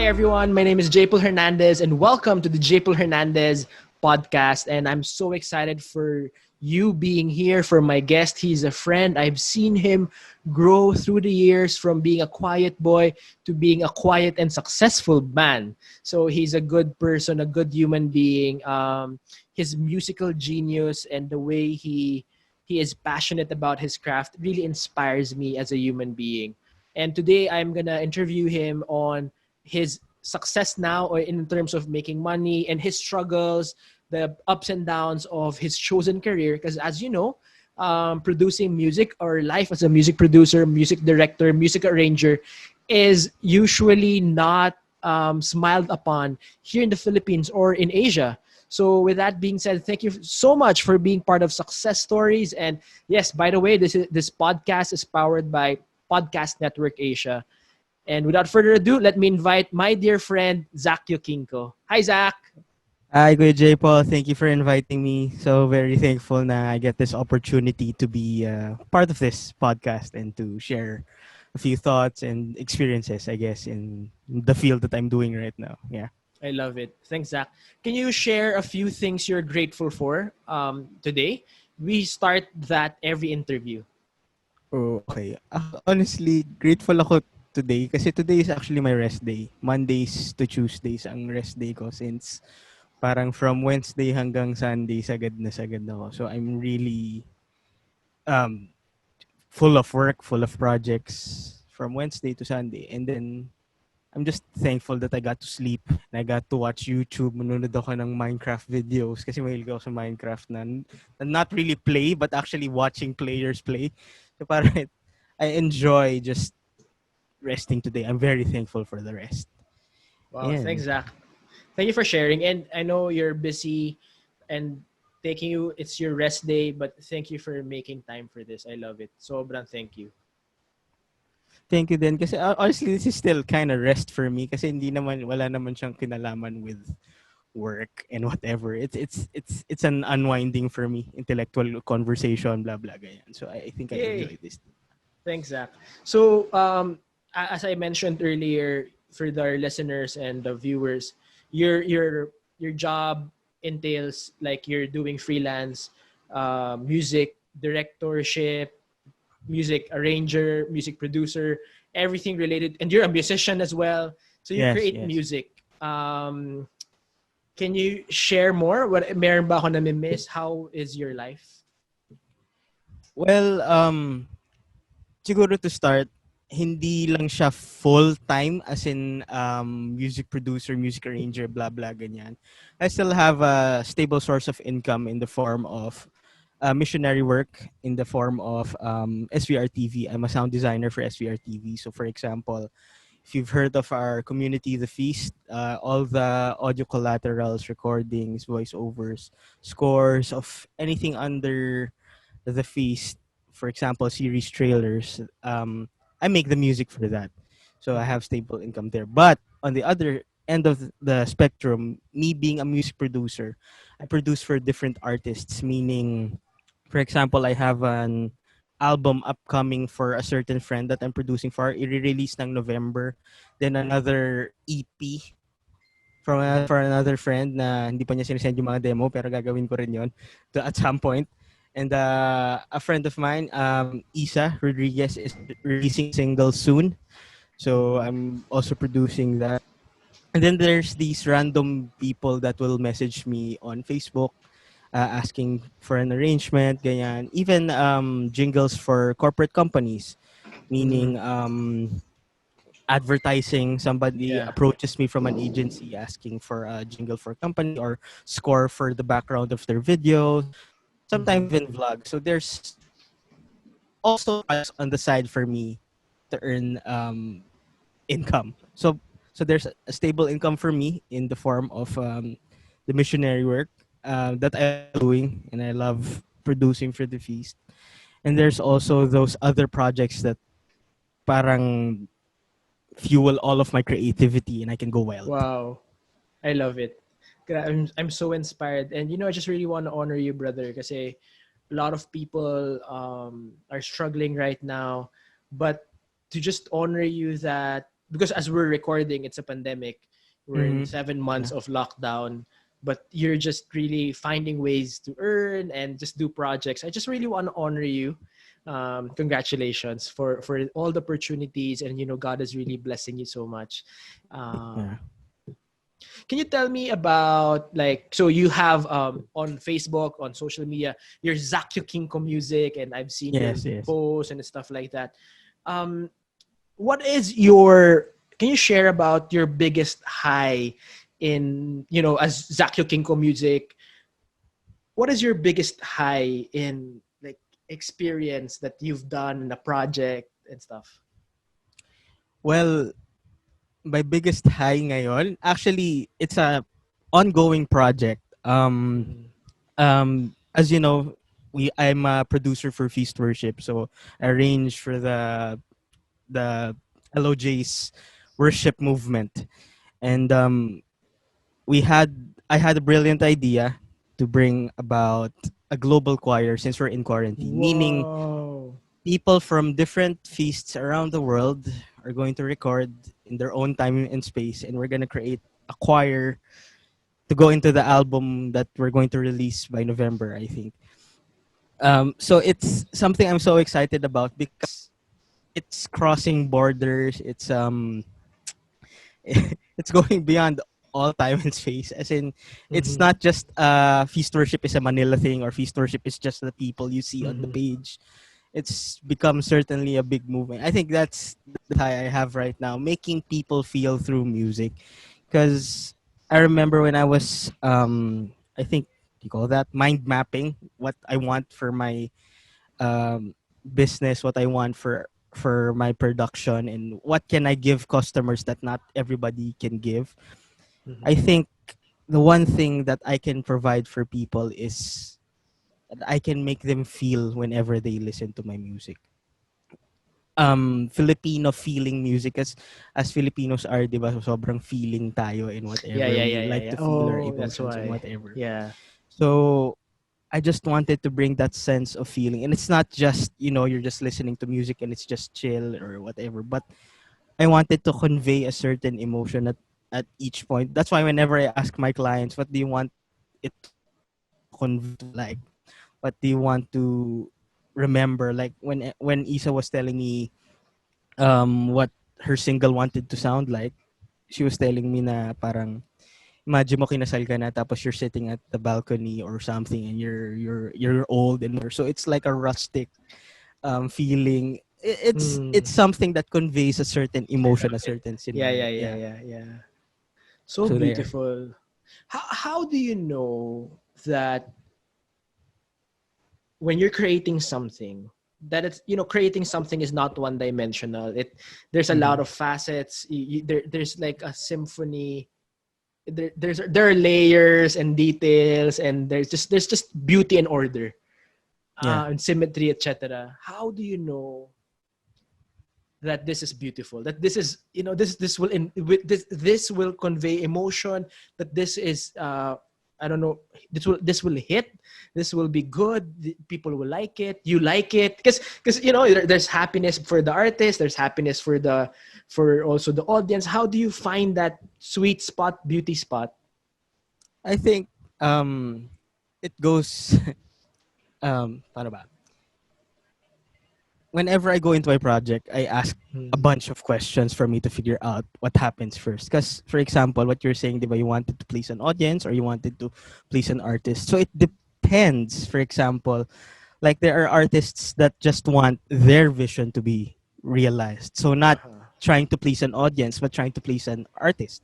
everyone. My name is JPaul Hernandez, and welcome to the JPaul Hernandez podcast. And I'm so excited for you being here, for my guest. He's a friend. I've seen him grow through the years from being a quiet boy to being a quiet and successful man. So he's a good person, a good human being. His musical genius and the way he is passionate about his craft really inspires me as a human being. And today I'm gonna interview him on his success now or in terms of making money and his struggles, the ups and downs of his chosen career. Because as you know, producing music or life as a music producer, music director, music arranger is usually not smiled upon here in the Philippines or in Asia. So with that being said, thank you so much for being part of Success Stories. And yes, by the way, this podcast is powered by Podcast Network Asia. And without further ado, let me invite my dear friend, Zak Yokingco. Hi, Zak. Hi, Kuya JPaul. Thank you for inviting me. So very thankful na I get this opportunity to be part of this podcast and to share a few thoughts and experiences, I guess, in the field that I'm doing right now. Yeah. I love it. Thanks, Zak. Can you share a few things you're grateful for today? We start that every interview. Oh, okay. Honestly, grateful ako today kasi today is actually my rest day. Mondays to Tuesdays ang rest day ko since parang from Wednesday hanggang Sunday sagad na ako. So I'm really um full of work, full of projects from Wednesday to Sunday. And then I'm just thankful that I got to sleep and I got to watch YouTube. Manonood ako ng Minecraft videos kasi mahilig ako sa Minecraft na not really play but actually watching players play. So parang I enjoy just resting today. I'm very thankful for the rest. Wow, thanks, And Zak. Thank you for sharing. And I know you're busy and it's your rest day, but thank you for making time for this. I love it. Sobrang thank you. thank you din kasi honestly this is still kind of rest for me kasi wala naman siyang kinalaman with work and whatever. It's an unwinding for me, intellectual conversation, blah blah ganyan. So I think I Yay. enjoy this. Thanks, Zach. So, as I mentioned earlier, for the listeners and the viewers, your job entails like you're doing freelance music directorship, music arranger, music producer, everything related, and you're a musician as well. So you Yes, create yes. music. Can you share more? What meron ba ako nami-miss? How is your life? Well, siguro to start, hindi lang siya full-time as in music producer, music arranger, blah blah ganyan. I still have a stable source of income in the form of missionary work, in the form of SVR TV. I'm a sound designer for SVR TV. So for example, if you've heard of our community, The Feast, all the audio collaterals, recordings, voiceovers, scores of anything under The Feast, for example, series trailers, I make the music for that. So I have stable income there. But on the other end of the spectrum, me being a music producer, I produce for different artists, meaning, for example, I have an album upcoming for a certain friend that I'm producing for. I-release ng November. Then another EP for another friend na hindi pa niya sinesend yung mga demo pero gagawin ko rin yon at some point. And a friend of mine, Isa Rodriguez, is releasing a single soon. So I'm also producing that. And then there's these random people that will message me on Facebook asking for an arrangement, ganyan. Even jingles for corporate companies, Mm-hmm. meaning advertising. Somebody Yeah. approaches me from an agency asking for a jingle for a company or score for the background of their videos, sometimes Mm-hmm. even vlogs. So there's also projects on the side for me to earn income. So there's a stable income for me in the form of the missionary work that I love doing and I love producing for the feast. And there's also those other projects that parang fuel all of my creativity and I can go wild. Wow. I love it. I'm so inspired. And I just really want to honor you, brother, because a lot of people are struggling right now. But to just honor you that because as we're recording, it's a pandemic. We're in Mm-hmm. 7 months Yeah. of lockdown, but you're just really finding ways to earn and just do projects. I just really want to honor you. Congratulations for all the opportunities, and God is really blessing you so much. Yeah. Can you tell me about, like, so you have on Facebook, on social media, your Yokingco music, and I've seen your Yes. Yes. posts and stuff like that. Um, what is your Can you share about your biggest high in, as Yokingco music? What is your biggest high in, like, experience that you've done in a project and stuff? Well, my biggest high ngayon, actually, it's a ongoing project. Mm-hmm. As you know, I'm a producer for Feast Worship, so I arrange for the LOJ's worship movement, and we had I had a brilliant idea to bring about a global choir since we're in quarantine, meaning Wow. people from different feasts around the world are going to record in their own time and space, and we're going to create a choir to go into the album that we're going to release by November, I think. So it's something I'm so excited about because it's crossing borders. It's going beyond all time and space. As in, it's Mm-hmm. not just feast worship is a Manila thing, or feast worship is just the people you see on the Mm-hmm. page. It's become certainly a big movement. I think that's the high I have right now, making people feel through music. Because I remember when I was, I think you call that mind mapping what I want for my um, business, what I want for my production, and what can I give customers that not everybody can give. I Mm-hmm. think the one thing that I can provide for people is that I can make them feel whenever they listen to my music. Filipino feeling music, as Filipinos are, 'di ba? Sobrang feeling tayo in Yeah, whatever yeah, we yeah, yeah, like yeah. to feel our Oh, that's emotions and why. whatever. Yeah. So I just wanted to bring that sense of feeling, and it's not just you're just listening to music and it's just chill or whatever, but I wanted to convey a certain emotion at each point. That's why whenever I ask my clients, what do you want it to convey? What do you want it to feel like? What do you want to remember? Like when Isa was telling me what her single wanted to sound like, she was telling me na parang imagine mo kinasal ka na tapos you're sitting at the balcony or something and you're old and so it's like a rustic feeling. It's Mm. something that conveys a certain emotion, a certain Yeah, scenario. yeah, yeah, Yeah. yeah, yeah. So So there. beautiful. How do you know that when you're creating something, that it's, creating something is not one dimensional? There's a lot Mm-hmm. of facets. There's like a symphony. There are layers and details, and there's just beauty and order, Yeah. and symmetry, etc. How do you know that this is beautiful, that this is, this will this will convey emotion, that this is, I don't know, this will hit, this will be good, people will like it, you like it, because there's happiness for the artist, there's happiness for also the audience. How do you find that sweet spot, beauty spot? I think it goes paano ba? Whenever I go into a project, I ask a Mm-hmm. bunch of questions for me to figure out what happens first. Because, for example, what you're saying, diba, you wanted to please an audience or you wanted to please an artist. So it depends. For example, like there are artists that just want their vision to be realized. So not Uh-huh. trying to please an audience, but trying to please an artist.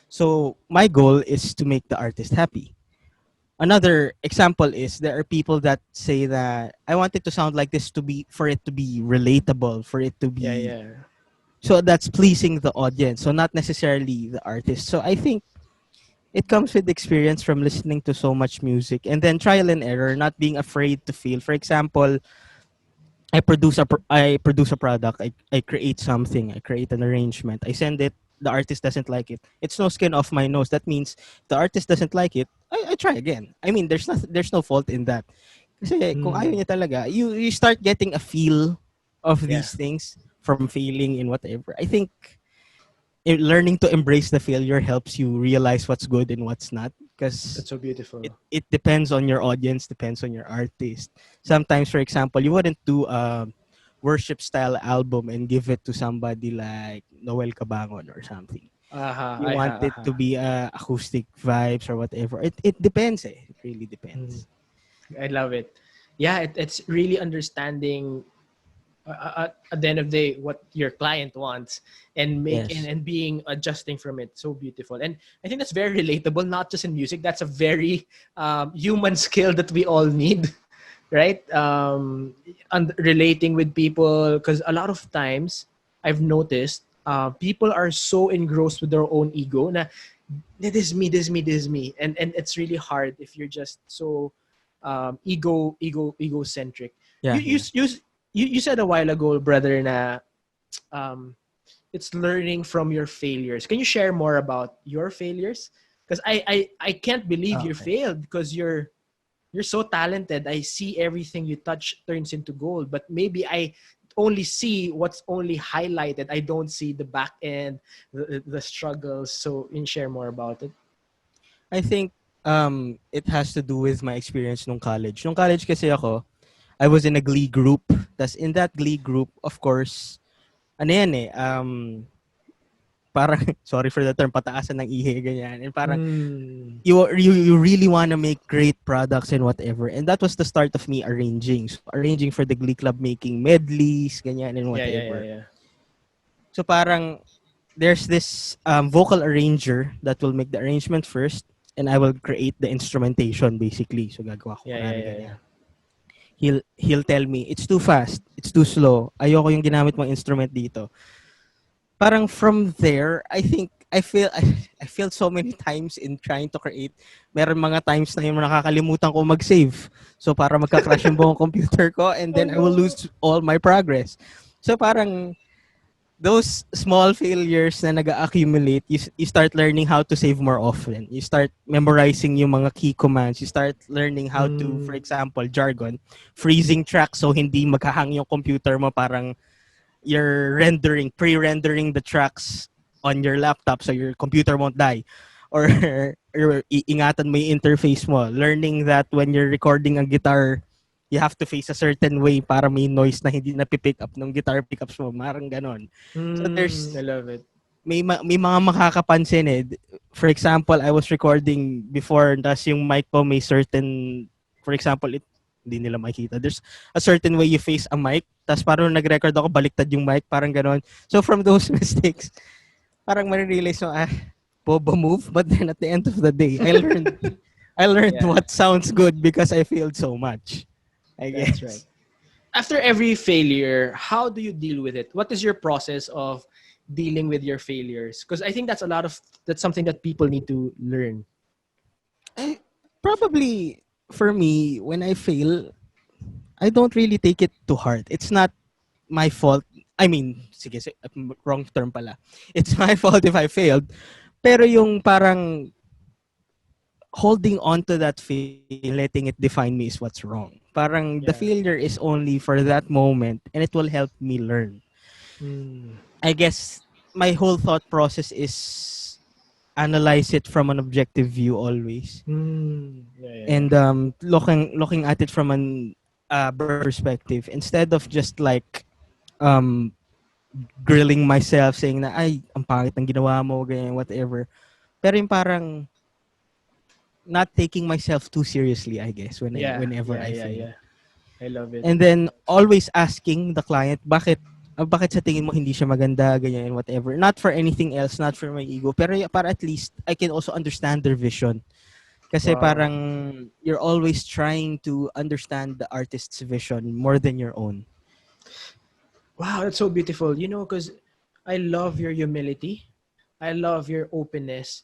So my goal is to make the artist happy. Another example is there are people that say that I want it to sound like this to be for it to be relatable, for it to Yeah, be yeah. so that's pleasing the audience, so not necessarily the artist. So I think it comes with experience from listening to so much music and then trial and error, not being afraid to fail. For example, I produce a product. I create something. I create an arrangement. I send it. The artist doesn't like it. It's no skin off my nose. That means the artist doesn't like it. I try again. I mean, there's no fault in that. Kasi kung ayaw Mm-hmm. niya talaga, you start getting a feel of Yeah. these things from failing in whatever. I think learning to embrace the failure helps you realize what's good and what's not, because That's so it, beautiful. it depends on your audience, depends on your artist. Sometimes, for example, you wouldn't do a worship style album and give it to somebody like Noel Cabangon or something. Aha, You want it to aha. be acoustic vibes or whatever. It depends. It really Mm, depends. I love it. Yeah, it's really understanding at the end of the day what your client wants and Yes. and being adjusting from it. So beautiful. And I think that's very relatable, not just in music. That's a very human skill that we all need, right? And relating with people, because a lot of times I've noticed people are so engrossed with their own ego na this is me, this is me, this is me, and it's really hard if you're just so egocentric. Yeah, You you yeah. you you said a while ago, brother, na um, it's learning from your failures. Can you share more about your failures? Because I can't believe you Okay. failed because you're so talented. I see everything you touch turns into gold, but maybe I only see what's only highlighted. I don't see the back end, the struggles. So, can you share more about it? I think it has to do with my experience nung college. Nung college kasi ako, I was in a glee group. Tas in that glee group, of course, ano yan eh, parang, sorry for the term, pataasan ng ihi, ganyan. And parang, Mm. you really want to make great products and whatever. And that was the start of me arranging. So, arranging for the glee club, making medleys, ganyan, and Yeah, yeah, yeah, whatever. yeah. So parang, there's this vocal arranger that will make the arrangement first, and I will create the instrumentation basically. So gagawa ko Yeah, yeah, kunwari yeah, yeah. ganyan. He'll tell me it's too fast, it's too slow. Ayoko yung ginamit mong instrument dito. Parang from there, I think I failed so many times in trying to create. Meron mga times na yung nakakalimutan ko mag-save. So para magka-crash yung buong computer ko, and Oh then I will no. lose all my progress. So parang those small failures na nag-accumulate, you start learning how to save more often. You start memorizing yung mga key commands. You start learning how to, for Mm. example, jargon, freezing track so hindi maghahang yung computer mo, parang you're pre-rendering the tracks on your laptop so your computer won't die. Or iingatan mo yung interface mo. Learning that when you're recording a guitar, you have to face a certain way para may noise na hindi na pick up ng guitar pickups mo. Marang ganon. So Mm. I love it. may mga makakapansin eh. For example, I was recording before, tas yung mic ko may certain, for example, hindi nila makita. There's a certain way you face a mic, tas parang nung nag-record ako, baliktad yung mic, parang ganon. So from those mistakes, parang marirealize mo, bobo move. But then at the end of the day, I learned Yeah, what sounds good because I failed so much, I that's right. guess. After every failure, how do you deal with it? What is your process of dealing with your failures? Because I think that's something that people need to learn. Probably for me, when I fail, I don't really take it to heart. It's not my fault. I mean, sige, wrong term pala. It's my fault if I failed. Pero yung parang holding on to that failure, letting it define me is what's wrong. Parang the Yeah. failure is only for that moment and it will help me learn. Mm. I guess my whole thought process is analyze it from an objective view always. Mm. Yeah, yeah, yeah. And looking at it from an bird's perspective instead of just like um grilling myself saying na ay ang pangit ng ginawa mo ganyan whatever, pero yung parang not taking myself too seriously, I guess, Yeah, whenever yeah, I yeah, fail. yeah. I love it. And then always asking the client bakit sa tingin mo hindi siya maganda ganyan whatever, not for anything else, not for my ego, pero para at least I can also understand their vision. Kasi Wow. parang you're always trying to understand the artist's vision more than your own. Wow, that's so beautiful. Because I love your humility. I love your openness.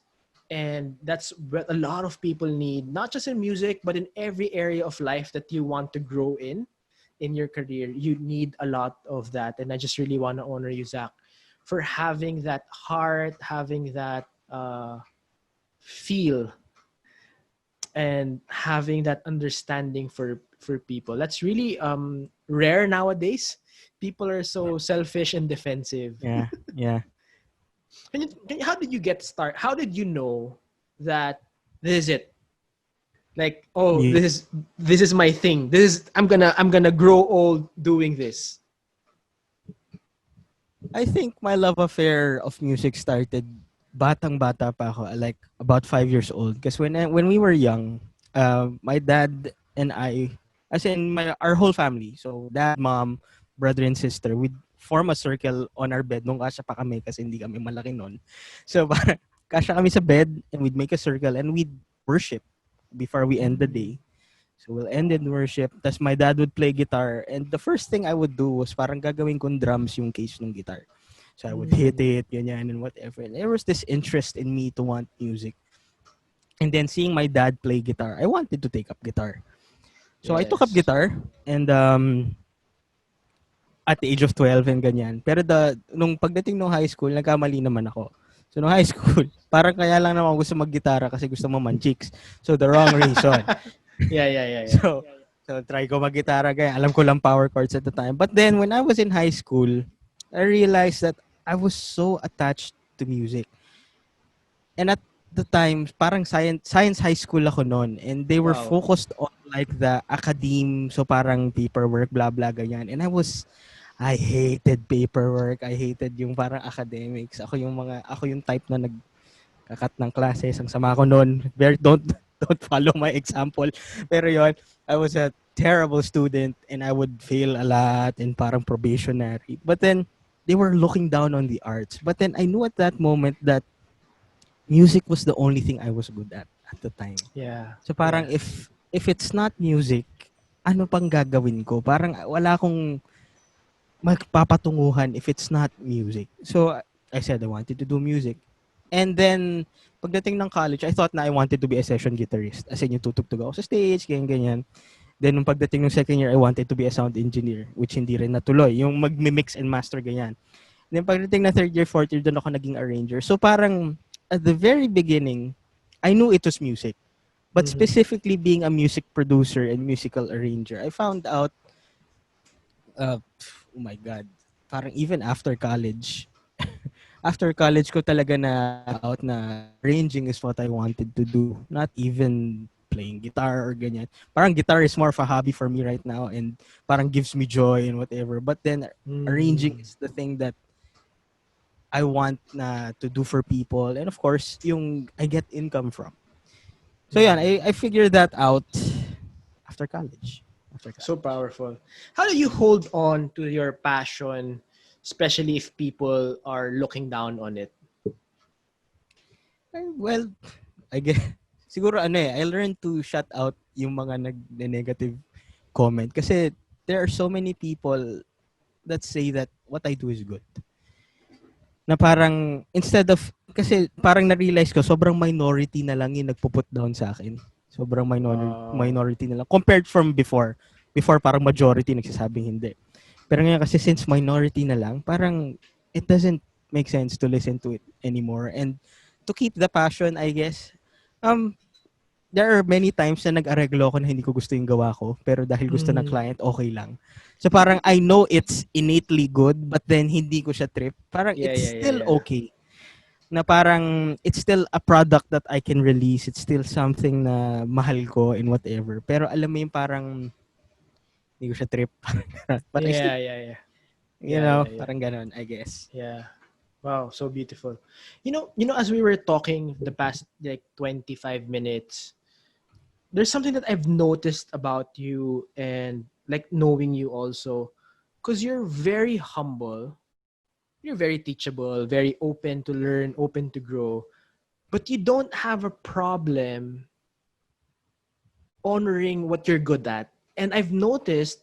And that's what a lot of people need, not just in music, but in every area of life that you want to grow in your career. You need a lot of that. And I just really want to honor you, Zach, for having that heart, having that feel, and having that understanding for people. That's really rare nowadays. People are so selfish and defensive. Yeah, yeah. How did you get started? How did you know that this is it? Like, oh, Music. this is my thing. This is I'm gonna grow old doing this. I think my love affair of music started batang-bata pa ako, like about 5 years old. Because when we were young, my dad and I, as in our whole family, so dad, mom, brother and sister, we'd form a circle on our bed nung kasya pa kami kasi hindi kami malaki nun. So parang kasya kami sa bed and we'd make a circle and we'd worship before we end the day. So we'll end in worship. Tapos my dad would play guitar. And the first thing I would do was parang gagawin kong drums yung case ng guitar. So I would hit it, ganyan, and whatever. And there was this interest in me to want music. And then seeing my dad play guitar, I wanted to take up guitar. So I took up Yes. guitar and at the age of 12 and ganyan. Pero nung pagdating nung high school, nagkamali naman ako. So nung high school, parang kaya lang naman gusto mag-gitara kasi gusto mo man-chicks. So the wrong reason. Yeah. So try ko mag-gitara kaya alam ko lang power chords at the time. But then when I was in high school, I realized that I was so attached to music. And at the time, parang science high school ako noon and they were Wow. focused on like the academe, so parang paperwork, blah blah ganyan. And I hated paperwork. I hated yung parang academics. Ako yung type na nagkakat ng classes. Ang sama ko noon. Don't follow my example. Pero yon, I was a terrible student and I would fail a lot and parang probationary. But then they were looking down on the arts. But then I knew at that moment that music was the only thing I was good at the time. Yeah. So parang if it's not music, ano pang gagawin ko? Parang wala akong magpapatunguhan if it's not music. So I said I wanted to do music. And then pagdating ng college, I thought na I wanted to be a session guitarist. As in yung tutugtog ako sa stage, ganyan. Then nung pagdating ng second year, I wanted to be a sound engineer, which hindi rin natuloy. Yung mag-mix and master, ganyan. Then pagdating na third year, fourth year, doon ako naging arranger. So parang at the very beginning, I knew it was music. But specifically being a music producer and musical arranger, I found out, oh my God, parang even after college, after college ko talaga na out na arranging is what I wanted to do. Not even playing guitar or ganyan. Parang guitar is more of a hobby for me right now and parang gives me joy and whatever. But then arranging is the thing that I want na to do for people. And of course, yung I get income from. So yan, I figured that out after college. So powerful. How do you hold on to your passion, especially if people are looking down on it? Well, I guess, siguro I learned to shut out yung mga negative comment. Kasi there are so many people that say that what I do is good. Na parang, instead of, kasi parang na-realize ko, sobrang minority na lang yung nagpo-put down sa akin. Sobrang minority na lang. Compared from before. Before, parang majority nagsasabing hindi. Pero ngayon kasi since minority na lang, parang it doesn't make sense to listen to it anymore. And to keep the passion, I guess, there are many times na nag-areglo ako na hindi ko gusto yung gawa ko. Pero dahil gusto ng client, okay lang. So parang I know it's innately good, but then hindi ko siya trip. Parang it's still okay. Na parang it's still a product that I can release. It's still something na mahal ko and whatever. Pero alam mo yung parang hindi ko siya trip. But I still, you know, parang ganon, I guess. Yeah. Wow, so beautiful. You know, as we were talking the past like 25 minutes, there's something that I've noticed about you and like knowing you also, because you're very humble, you're very teachable, very open to learn, open to grow, but you don't have a problem honoring what you're good at. And I've noticed,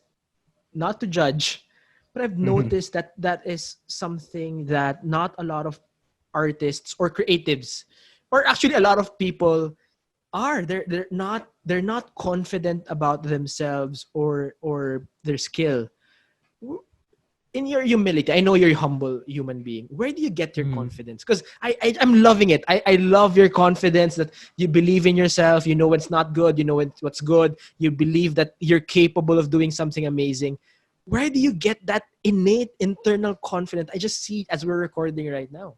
not to judge, but I've noticed that that is something that not a lot of artists or creatives, or actually a lot of people are. They're not confident about themselves or their skill. In your humility, I know you're a humble human being. Where do you get your confidence? Because I'm loving it. I love your confidence that you believe in yourself. You know what's not good. You know what's good. You believe that you're capable of doing something amazing. Where do you get that innate internal confidence? I just see it as we're recording right now.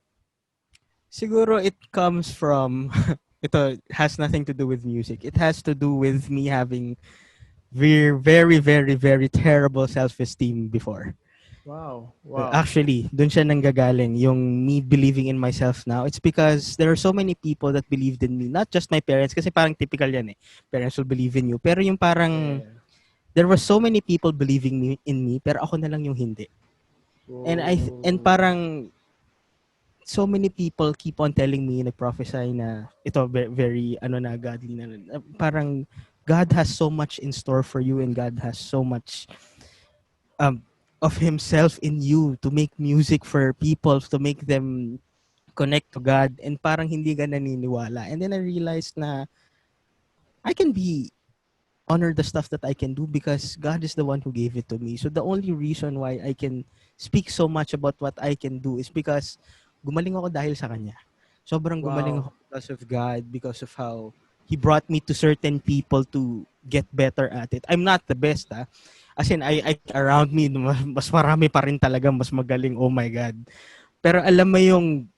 Siguro it comes from ito has nothing to do with music. It has to do with me having very terrible self-esteem before. Wow. Wow. Actually, dun siya nanggagaling, yung me believing in myself now. It's because there are so many people that believed in me. Not just my parents, kasi parang typical yan eh. Parents will believe in you. Pero yung parang, Yeah. there were so many people believing in me, pero ako na lang yung hindi. And Oh. parang, so many people keep on telling me, nag-prophesy na, ito, very ano na, godly na, parang, God has so much in store for you and God has so much um, of himself in you to make music for people, to make them connect to God, and parang hindi ka naniniwala. And then I realized na I can be honor the stuff that I can do because God is the one who gave it to me. So the only reason why I can speak so much about what I can do is because gumaling ako dahil sa kanya. Sobrang gumaling Wow. ako because of God, because of how He brought me to certain people to get better at it. I'm not the best, ah. As in, I around me, mas marami pa rin talaga mas magaling, oh my God. Pero alam mo yung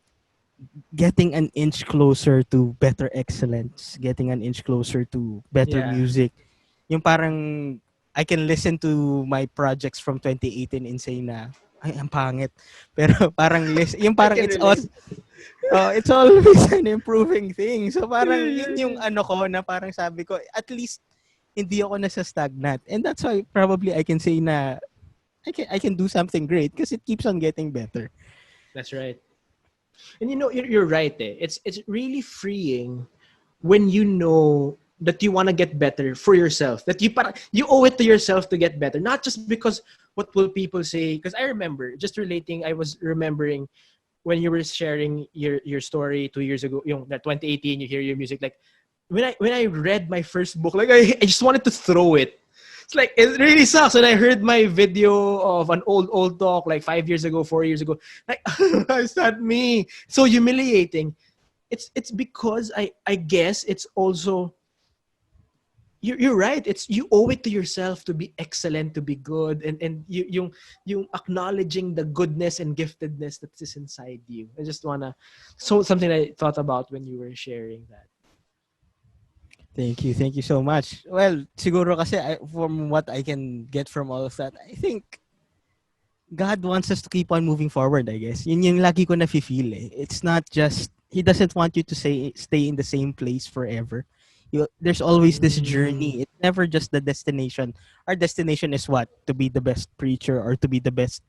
getting an inch closer to better excellence, getting an inch closer to better Yeah. music. Yung parang I can listen to my projects from 2018 and say na ay ang pangit. Pero parang yung I parang can relate. it's always an improving thing. So Yeah, parang yeah, yun yung yeah. ano ko na parang sabi ko at least hindi ako nasa stagnant. And that's why probably I can say na I can do something great because it keeps on getting better. That's right. And you know, you're right. Eh. It's really freeing when you know that you want to get better for yourself. That you owe it to yourself to get better, not just because what will people say. Because I remember just relating. I was remembering when you were sharing your story 2 years ago. That 2018, you hear your music. Like when I read my first book, like I just wanted to throw it. It's like it really sucks. When I heard my video of an old talk like 5 years ago, 4 years ago, like is that me? So humiliating. It's because I guess it's also you're right. It's you owe it to yourself to be excellent, to be good, and yung acknowledging the goodness and giftedness that is inside you. I just wanna so something I thought about when you were sharing that. Thank you so much. Well, siguro kasi from what I can get from all of that, I think God wants us to keep on moving forward, I guess. Yun yung lagi ko na-feel eh. It's not just, He doesn't want you to stay in the same place forever. There's always this Mm, journey. It's never just the destination. Our destination is what? To be the best preacher or to be the best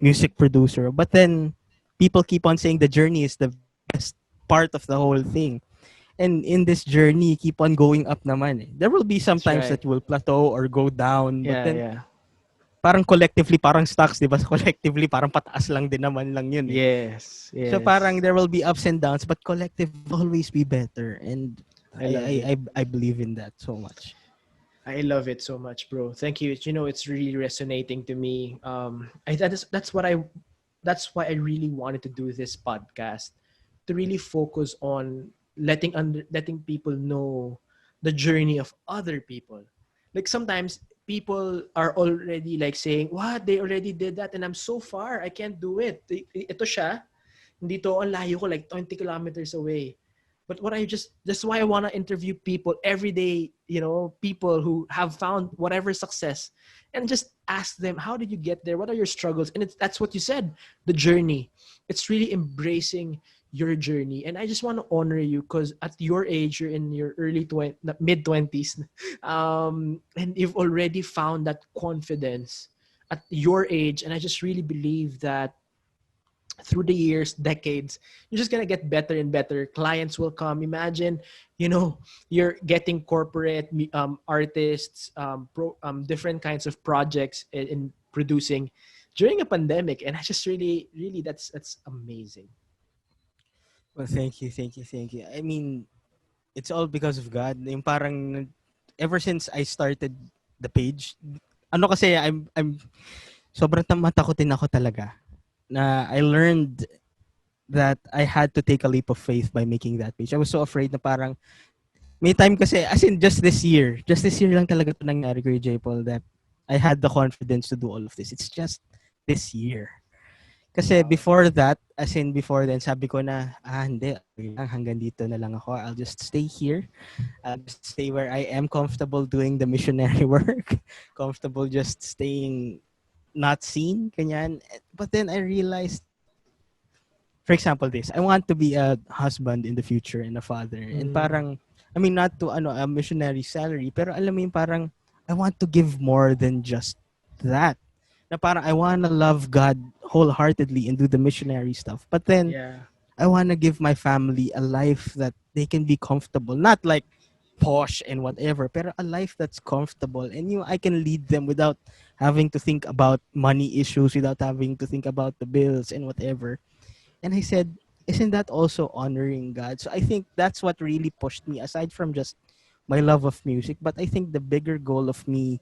music producer. But then, people keep on saying the journey is the best part of the whole thing. And in this journey, keep on going up naman eh. There will be some that's times right. that you will plateau or go down. But Yeah, then, yeah. parang collectively, parang stocks, di ba? Collectively, parang pataas lang din naman lang yun eh. Yes, So parang yes. there will be ups and downs, but collective will always be better. And I love it. I believe in that so much. I love it so much, bro. Thank you. You know, it's really resonating to me. That's why I really wanted to do this podcast, to really focus on letting people know the journey of other people. Like sometimes people are already like saying, "What? They already did that and I'm so far. I can't do it." Ito siya, hindi to ang layo ko like 20 kilometers away. But what I just that's why I want to interview people every day, people who have found whatever success and just ask them, how did you get there? What are your struggles? And that's what you said, the journey. It's really embracing your journey. And I just want to honor you because at your age, you're in your mid 20s, and you've already found that confidence at your age. And I just really believe that through the years, decades, you're just gonna get better and better. Clients will come. Imagine, you're getting corporate artists, different kinds of projects in producing during a pandemic, and I just really, really, that's amazing. Well, thank you. I mean, it's all because of God. Yung parang ever since I started the page, ano kasi I'm sobrang matakotin ako talaga na I learned that I had to take a leap of faith by making that page. I was so afraid na parang may time kasi, as in just this year lang talaga ito nangyari ko, JPaul, that I had the confidence to do all of this. It's just this year. Kasi Wow. before that, as in before then, sabi ko na, hindi, okay lang, hanggang dito na lang ako. I'll just stay here. I'll just stay where I am, comfortable doing the missionary work, comfortable just staying not seen, kanyan. But then I realized that, for example, this, I want to be a husband in the future and a father. And Mm, parang, I mean, not to a missionary salary, pero alam mo yung parang, I want to give more than just that. Na parang I want to love God wholeheartedly and do the missionary stuff. But then yeah. I want to give my family a life that they can be comfortable, not like posh and whatever, pero a life that's comfortable, and I can lead them without having to think about money issues, without having to think about the bills and whatever. And I said, isn't that also honoring God? So I think that's what really pushed me, aside from just my love of music. But I think the bigger goal of me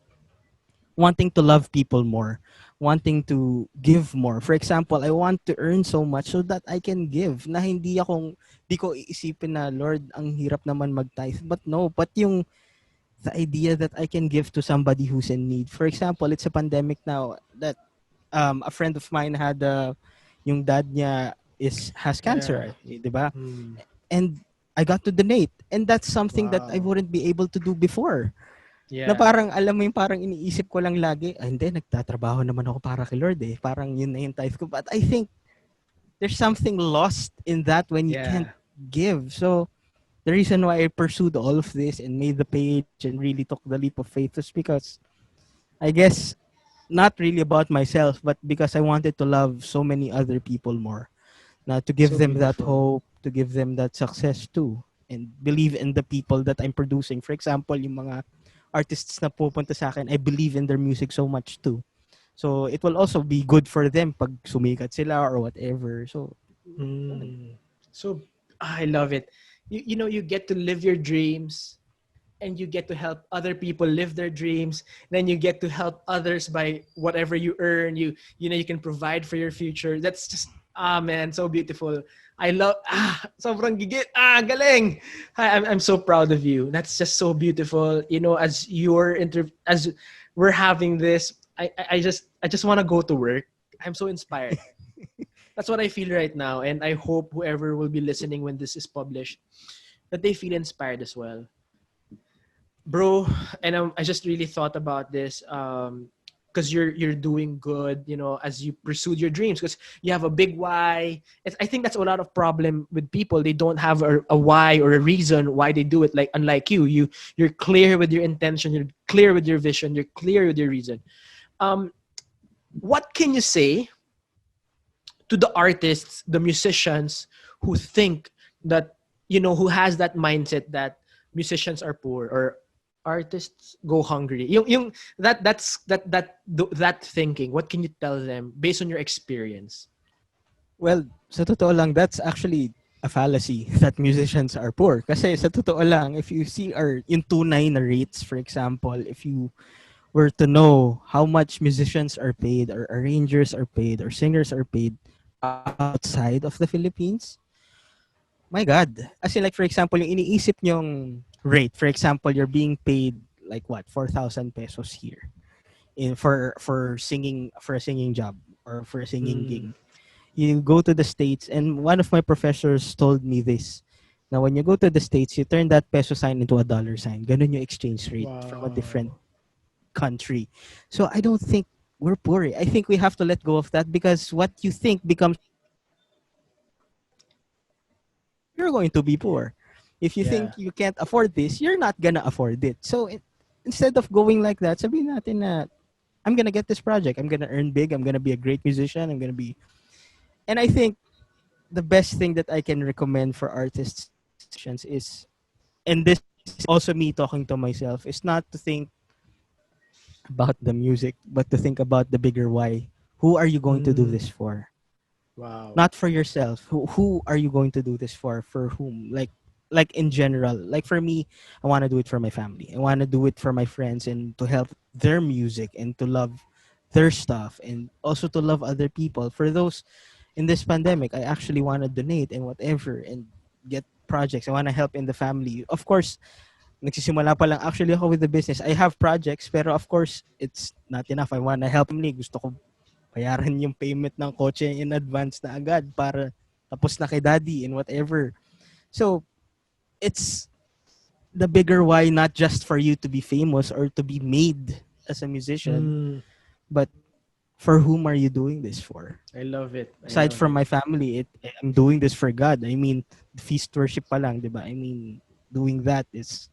wanting to love people more, wanting to give more. For example, I want to earn so much so that I can give. Na di ko iisipin na, Lord, ang hirap naman mag-tithe. But no, but the idea that I can give to somebody who's in need. For example, it's a pandemic now that a friend of mine had yung dad niya has Yeah. cancer, di ba? Mm, And I got to donate. And that's something that I wow. wouldn't be able to do before. Na Yeah. parang alam mo yung parang iniisip ko lang lagi, hindi, nagtatrabaho naman ako para kay Lord eh. Parang yun na yung tithe ko. But I think there's something lost in that when you can't Yeah. give. So the reason why I pursued all of this and made the page and really took the leap of faith was because I guess not really about myself, but because I wanted to love so many other people more. Na to give So them that beautiful. hope, to give them that success too. And believe in the people that I'm producing. For example, yung mga artists na pupunta sa akin, I believe in their music so much too. So it will also be good for them pag sumikat sila or whatever. So yun. Mm. So I love it. You get to live your dreams and you get to help other people live their dreams. Then you get to help others by whatever you earn. You can provide for your future. That's just man, so beautiful. I love sobrang gigit. Galing. I'm so proud of you. That's just so beautiful. As we're having this, I just want to go to work. I'm so inspired. That's what I feel right now, and I hope whoever will be listening when this is published that they feel inspired as well, bro. And I just really thought about this because you're doing good, as you pursued your dreams, because you have a big why. I think that's a lot of problem with people. They don't have a why or a reason why they do it. Like unlike you're clear with your intention, you're clear with your vision, you're clear with your reason. um what can you say to the artists, the musicians who think that, who has that mindset that musicians are poor or artists go hungry? Yung that thinking. What can you tell them based on your experience? Well, sa totoo lang, that's actually a fallacy that musicians are poor. Kasi sa totoo lang, if you see yung tunay na rates, for example, if you were to know how much musicians are paid or arrangers are paid or singers are paid outside of the Philippines, my God. As in like for example, yung iniisip nyong rate, for example, you're being paid like what, 4,000 pesos here in for a singing job or for a singing Mm, gig. You go to the States, and one of my professors told me this. Now, when you go to the States, you turn that peso sign into a dollar sign. Ganun yung exchange rate from a different wow. country. So I don't think we're poor. I think we have to let go of that, because what you think becomes reality. If you think you can't afford this, you're going to be poor. If you think you Yeah. can't afford this, you're not gonna afford it. So instead of going like that, sabihin natin na I'm gonna get this project. I'm gonna earn big. I'm gonna be a great musician. I'm gonna be, and I think the best thing that I can recommend for artists and musicians is, and this is also me talking to myself, is not to think about the music, but to think about the bigger why. Who are you going to do Mm, this for? wow. Not for yourself. Who are you going to do this for? For whom? Like in general. Like for me, I want to do it for my family. I want to do it for my friends and to help their music and to love their stuff and also to love other people. For those in this pandemic, I actually want to donate and whatever and get projects. I want to help in the family. Of course, nagsisimula pa lang actually ako with the business. I have projects, pero of course, it's not enough. I want to help family. Gusto ko bayaran yung payment ng kotse in advance na agad para tapos na kay daddy and whatever. So, it's the bigger why, not just for you to be famous or to be made as a musician, Mm, but for whom are you doing this for? I love it. I Aside love from it. my family, I'm doing this for God. I mean, feast worship pa lang, 'di ba? I mean, doing that is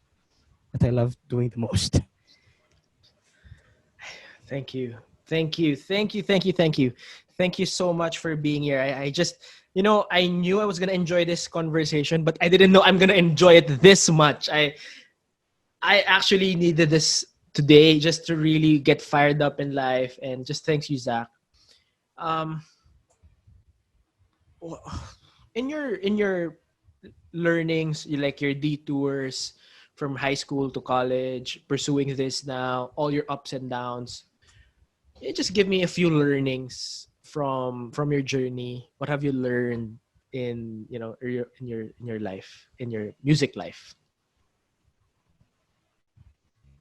what I love doing the most. Thank you. Thank you. Thank you. Thank you. Thank you. Thank you so much for being here. I just, I knew I was going to enjoy this conversation, but I didn't know I'm going to enjoy it this much. I actually needed this today just to really get fired up in life. And just thanks you, Zach. Um, in your learnings, like your detours from high school to college, pursuing this now, all your ups and downs, just give me a few learnings from your journey. What have you learned in in your life, in your music life?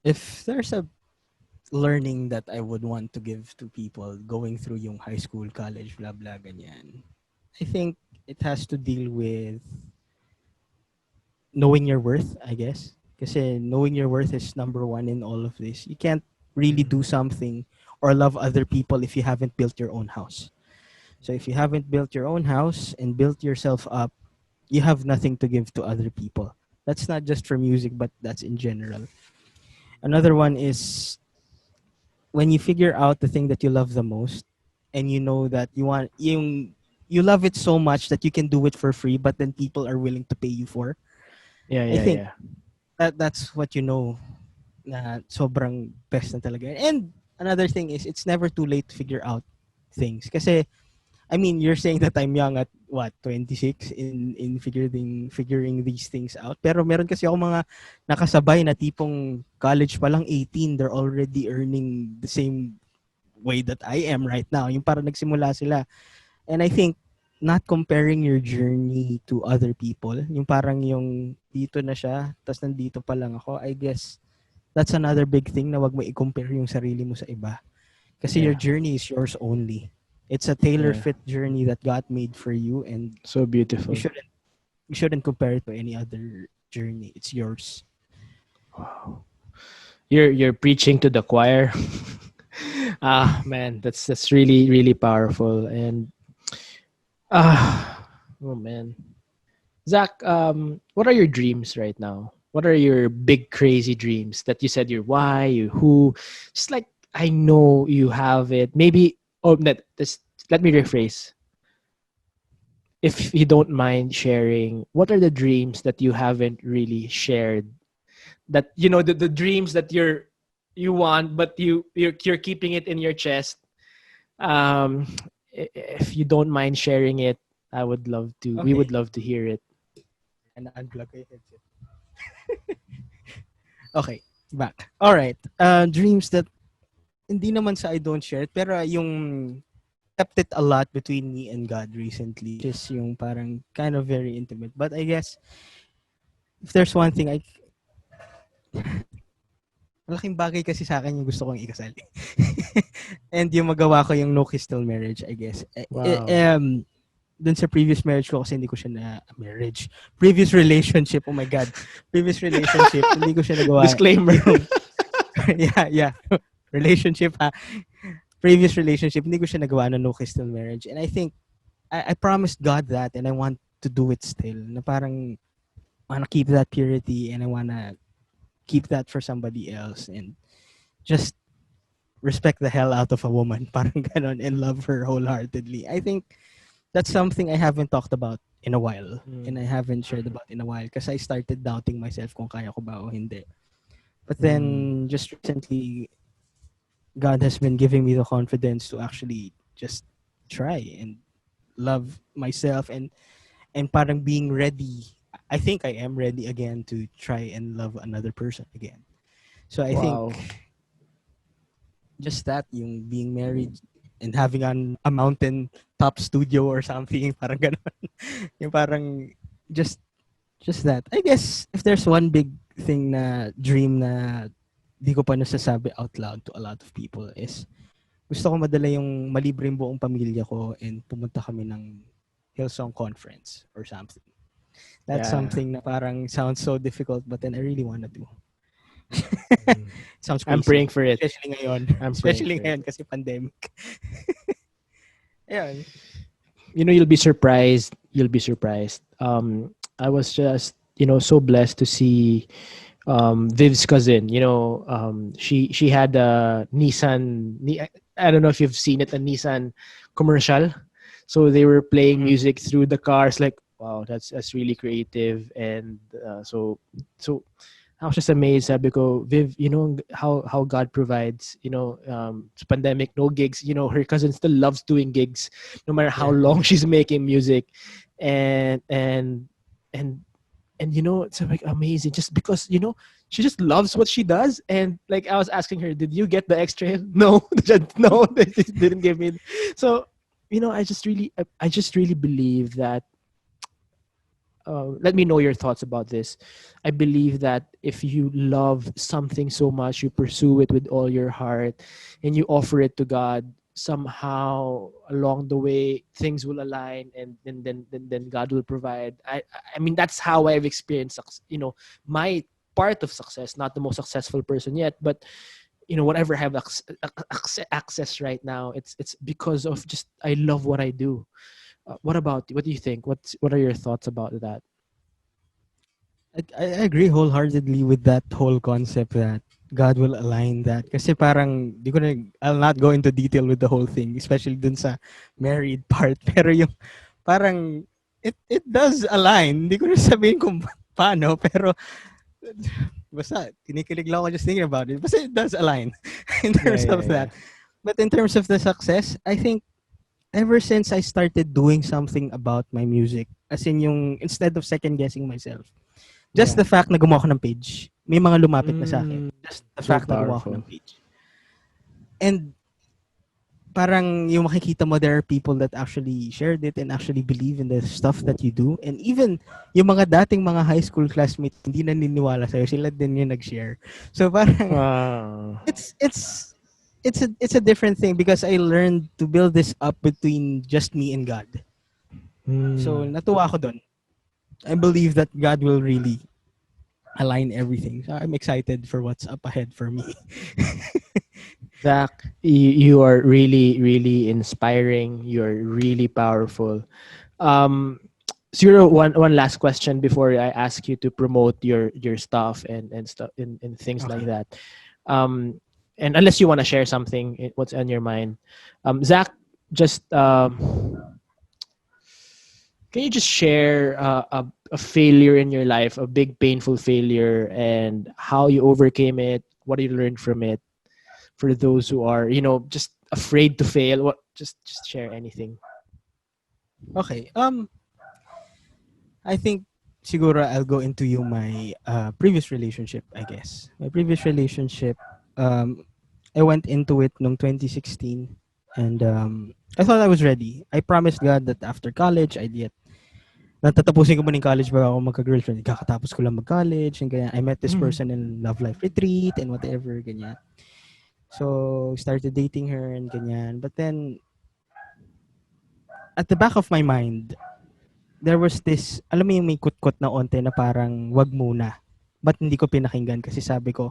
If there's a learning that I would want to give to people going through yung high school, college, blah blah ganyan, I think it has to deal with knowing your worth, I guess. Kasi knowing your worth is number one in all of this. You can't really Mm. do something or love other people if you haven't built your own house. So if you haven't built your own house and built yourself up, you have nothing to give to other people. That's not just for music, but that's in general. Another one is when you figure out the thing that you love the most and you know that you love it so much that you can do it for free, but then people are willing to pay you for. Yeah, I yeah, think yeah. that's what you know na sobrang best na talaga. And another thing is it's never too late to figure out things. Kasi I mean, you're saying that I'm young at what, 26 in figuring these things out. Pero meron kasi ako mga nakasabay na tipong college pa lang 18, they're already earning the same way that I am right now. Yung parang nagsimula sila. And I think not comparing your journey to other people, yung parang yung dito na siya, tas nandito pa lang ako, I guess that's another big thing na wag mo i-compare yung sarili mo sa iba. Kasi your Yeah, journey is yours only. It's a tailor yeah. fit journey that God made for you, and So you beautiful. shouldn't you shouldn't compare it to any other journey. It's yours. Wow. You're preaching to the choir. Ah, man, that's really really powerful. And oh man, Zach, what are your dreams right now? What are your big crazy dreams that you said your why, your who? Just like I know you have it. Maybe let me rephrase. If you don't mind sharing, what are the dreams that you haven't really shared? That the dreams that you want, but you're keeping it in your chest. Um, if you don't mind sharing it, I would love to. We would Okay. love to hear it. And unplug ko yung headset. Okay, back. All right. Dreams that hindi naman sa I don't share it, pero yung kept it a lot between me and God recently. Just yung parang kind of very intimate. But I guess if there's one thing malaking bagay kasi sa akin yung gusto kong ikasal. And yung magawa ko yung no crystal marriage, I guess. Wow. Dun sa previous marriage ko kasi hindi ko siya na marriage. Previous relationship, oh my God. Previous relationship, hindi ko siya nagawa. Disclaimer. Yung, yeah. Relationship ha. Previous relationship, hindi ko siya nagawa na no crystal marriage. And I think, I promised God that and I want to do it still. Na parang, I wanna keep that purity and I wanna keep that for somebody else and just respect the hell out of a woman. Parang ganon and love her wholeheartedly. I think that's something I haven't talked about in a while and I Mm, haven't shared about in a while because I started doubting myself kung kaya ko ba o hindi. But mm. then just recently, God has been giving me the confidence to actually just try and love myself and parang being ready. I think I am ready again to try and love another person again. So I Wow. think just that, yung being married and having a mountain top studio or something, parang ganon. Yung parang just just that. I guess if there's one big thing na dream na di ko pa nasasabi out loud to a lot of people is gusto ko madala yung malibre yung buong pamilya ko and pumunta kami ng Hillsong Conference or something. That's Yeah. something na parang sounds so difficult but then I really wanna do. Mhm. Sounds I'm praying crazy. for it. Especially ngayon. I'm praying Especially for it. ngayon kasi pandemic. Ayun. You'll be surprised. You'll be surprised. I was just, so blessed to see Viv's cousin. She had a I don't know if you've seen it, a Nissan commercial. So they were playing Mhm. music through the cars. Like, wow, that's really creative. And so I was just amazed. Sabi ko, Viv, how God provides. It's pandemic, no gigs. Her cousin still loves doing gigs, no matter how Yeah. long she's making music, and and and it's like amazing. Just because she just loves what she does. And like I was asking her, did you get the extra? No, no, they didn't give me. So I just really believe that let me know your thoughts about this. I believe that if you love something so much, you pursue it with all your heart, and you offer it to God. Somehow along the way, things will align, and then God will provide. I mean, that's how I've experienced. My part of success. Not the most successful person yet, but whatever I have access right now, it's because of just I love what I do. What about you? What do you think? What are your thoughts about that? I agree wholeheartedly with that whole concept that God will align that. Kasi parang, I'll not go into detail with the whole thing, especially dun sa married part. Pero yung parang, it does align. Hindi ko na sabihin kung paano, pero basta, kinikilig lang ako just thinking about it. Basta it does align in Yeah, terms yeah, of yeah. that. But in terms of the success, I think ever since I started doing something about my music, as in yung, instead of second guessing myself, just Yeah. the fact na gumawa ko ng page, may mga lumapit na sa akin. Mm, Just the so fact na gumawa ko ng powerful. page. And parang yung makikita mo, there are people that actually shared it and actually believe in the stuff that you do. And even yung mga dating mga high school classmates, hindi naniniwala sa'yo, sila din yung nag-share. So parang, Wow. it's, it's, it's a different thing because I learned to build this up between just me and God. So Mm. natuwa ako doon. I believe that God will really align everything. So I'm excited for what's up ahead for me. Zach, you are really, really inspiring. You're really powerful. Um, Zero, one last question before I ask you to promote your stuff and stuff and things like Okay. that. And unless you want to share something, what's on your mind, Zach, just can you just share a failure in your life, a big painful failure, and how you overcame it? What you learned from it? For those who are, just afraid to fail, what just share anything. Okay. I think siguro I'll go into my previous relationship, I guess. My previous relationship, um, I went into it nung 2016 and I thought I was ready. I promised God that after college, I'd get natatapusin ko man yung college bago ako magka-girlfriend. Kakatapos ko lang mag-college and ganyan. I met this Mm. person in Love Life Retreat and whatever, ganyan. So, started dating her and ganyan. But then, at the back of my mind, there was this, alam mo yung may kutkot na onte na parang wag muna. But hindi ko pinakinggan kasi sabi ko,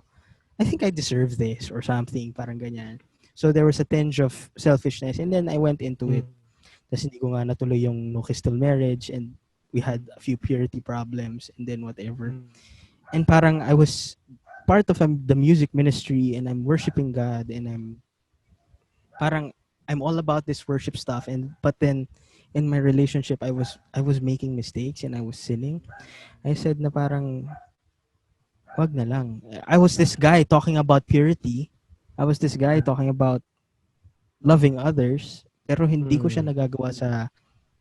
I think I deserve this or something, parang ganyan. So there was a tinge of selfishness and then I went into it. Mm. Tapos hindi ko nga natuloy yung no crystal marriage and we had a few purity problems and then whatever. Mm. And parang I was part of the music ministry and I'm worshiping God and parang I'm all about this worship stuff and but then in my relationship I was making mistakes and I was sinning. I said na parang wag na lang. I was this guy talking about purity. I was this guy talking about loving others pero hindi ko siya Mm. nagagawa sa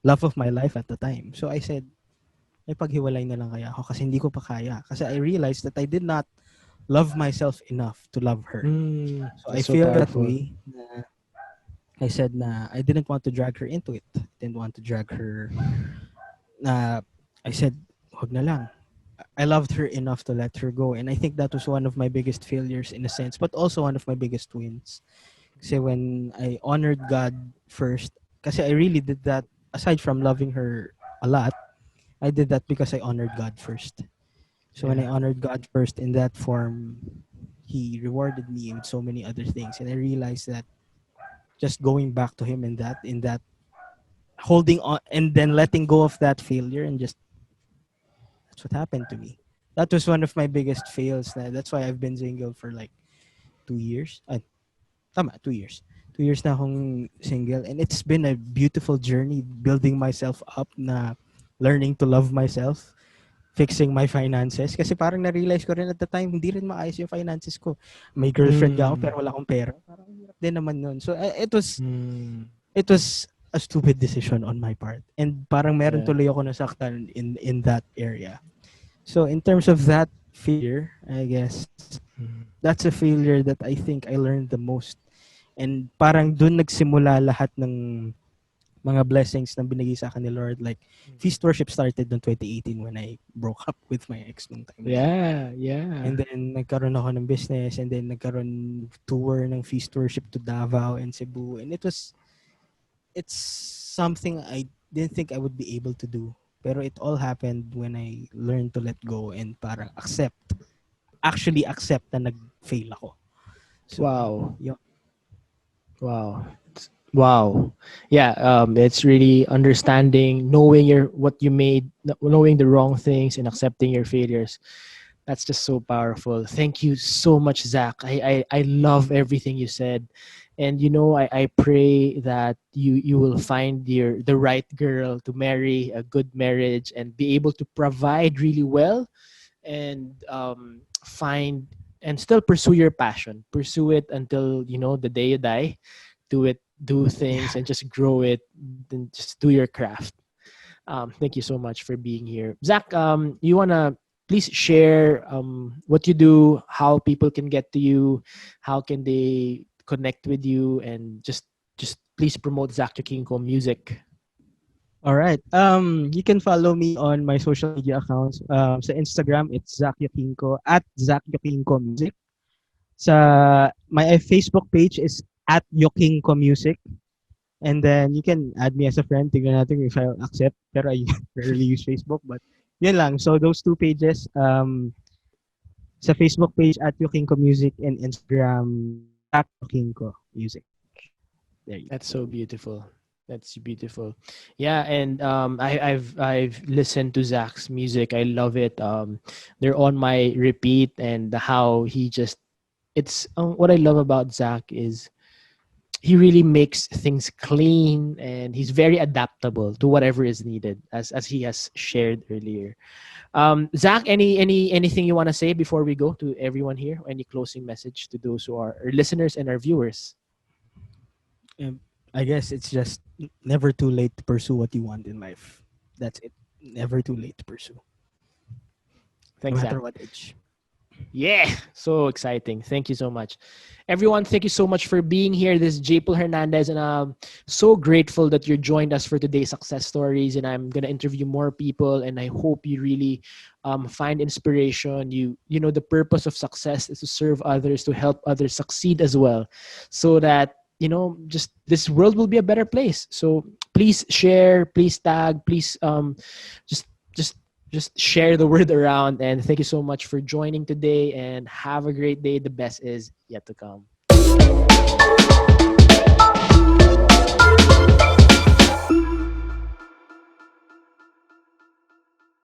love of my life at the time. So I said, may paghiwalay na lang kaya ako kasi hindi ko pa kaya. Kasi I realized that I did not love myself enough to love her. Mm. So I That's so feel that powerful. way na I said na I didn't want to drag her into it. I didn't want to drag her na I said, wag na lang. I loved her enough to let her go. And I think that was one of my biggest failures in a sense, but also one of my biggest wins. Kasi when I honored God first, kasi I really did that aside from loving her a lot, I did that because I honored God first. So when I Yeah. honored God first in that form, He rewarded me with so many other things, and I realized that just going back to Him in that holding on and then letting go of that failure and just that's what happened to me. That was one of my biggest fails. That's why I've been single for like 2 years. Tama, 2 years. 2 years na akong single, and it's been a beautiful journey building myself up na learning to love myself, fixing my finances. Kasi parang na-realize ko rin at the time, hindi rin maayos yung finances ko. May girlfriend ka ako Mm. pero wala akong pera. Parang hirap din naman nun. So Mm. it was a stupid decision on my part. And parang meron Yeah. tuloy ako nasaktan in that area. So in terms of that failure, I guess Mm. that's a failure that I think I learned the most. And parang dun nagsimula lahat ng mga blessings na binigay sa akin ni Lord. Like, feast worship started in 2018 when I broke up with my ex nung time na yun. Yeah. Yeah. And then, nagkaroon ako ng business, and then nagkaroon tour ng feast worship to Davao and Cebu. And it's something I didn't think I would be able to do. Pero it all happened when I learned to let go and parang actually accept na nag-fail ako. So, Wow. yun. Wow. Wow. Yeah, it's really understanding, knowing what you made, knowing the wrong things and accepting your failures. That's just so powerful. Thank you so much, Zach. I love everything you said. And I pray that you will find the right girl to marry, a good marriage, and be able to provide really well, and find and still pursue your passion. Pursue it until the day you die. Do Yeah. things and just grow it. Then just do your craft. Thank you so much for being here, Zach. You wanna please share what you do, how people can get to you, how can they connect with you, and just please promote Zach Yokingco music. All right. You can follow me on my social media accounts. Sa Instagram, it's Zak Yokingco at Zak Yokingco Music. Sa my Facebook page is at Yokingco Music. And then you can add me as a friend. Tignan natin if I'll accept. Pero I rarely use Facebook. But yun lang. So those two pages, sa Facebook page at Yokingco Music and Instagram, Zak Yokingco Music. There you That's go. so beautiful. That's beautiful. Yeah, and I've listened to Zach's music. I love it. They're on my repeat, and how he just it's what I love about Zach is he really makes things clean, and he's very adaptable to whatever is needed, as he has shared earlier. Zach, anything you want to say before we go to everyone here? Any closing message to those who are our listeners and our viewers? Um, I guess it's just never too late to pursue what you want in life. That's it. Never too late to pursue, no Thanks, matter Zach. what age. Yeah, so exciting. Thank you so much. Everyone, thank you so much for being here. This is JPaul Hernandez, and I'm so grateful that you joined us for today's success stories. And I'm gonna interview more people, and I hope you really find inspiration. The purpose of success is to serve others, to help others succeed as well, so that just this world will be a better place. So please share, please tag, please just just just share the word around. And thank you so much for joining today, and have a great day. The best is yet to come.